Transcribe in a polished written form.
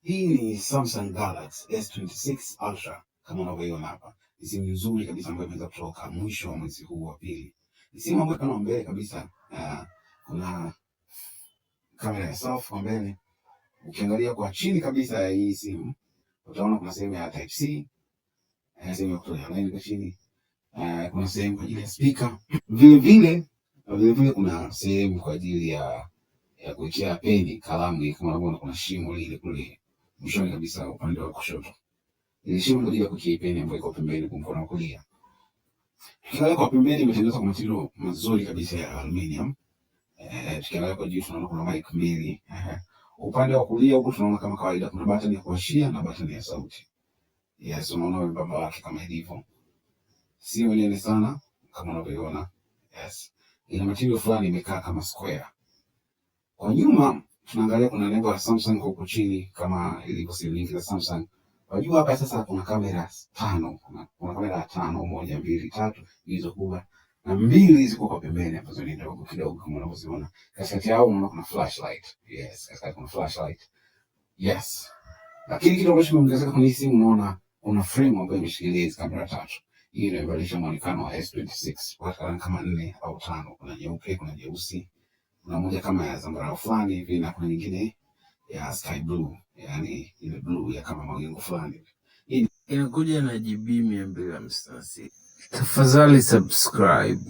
Hii ni Samsung Galaxy S26 Ultra kama unavyoiona hapa. Ni simu nzuri kabisa ambayo imeweza kutoka mwisho wa mwezi huu wa pili. Ni simu ambayo kama mbele kabisa kuna kamera ya selfie kwa mbele. Ukiangalia kwa chini kabisa ya hii simu utaona kuna sehemu ya Type C, sehemu ya kutolea line kwa chini. Kuna sehemu kwa ajili ya speaker. Vile vile kuna sehemu kwa ajili ya kuwekea peni, kalamu kama unavyoona kuna shimo lile kule mwishoni kabisa upande wa kushoto. Ile shimo ndio ya kuwekea peni ambayo iko pembeni kwa mkono wa kulia. Tukiangalia kwa pembeni imetengenezwa kwa material mazuri kabisa ya aluminium. Tukiangalia kwa juu tunaona kuna mic mbili. Upande wa kulia huko tunaona kama kawaida kuna button ya kuwashia na button ya sauti. Yes, unaona mbamba wake kama ilivyo. Sio nene sana kama unavyoona. Yes. Ina material fulani imekaa kama square. Kwa nyuma tunaangalia kuna nembo ya Samsung huko chini kama ilivyo simu nyingi za Samsung. Kwa juu hapa sasa kuna kamera 5. Kuna kamera 5, 1, 2, 3 hizo kubwa. Na mbili ziko kwa pembeni ambazo ni ndogo kidogo kama unavyoziona. Katikati yao unaona kuna flashlight. Yes, katikati kuna flashlight. Yes. Lakini kitu ambacho kimeongezeka kwenye simu unaona kuna frame ambayo imeshikilia hizo kamera 3. Hii inabadilisha muonekano wa S26 kwa kama 4 au 5. Kuna nyeupe, kuna nyeusi. Kuna moja kama ya zambarau fulani hivi na kuna nyingine ya sky blue, yani ile blue ya kama mawingu fulani. Inakuja na GB 256. Tafadhali subscribe.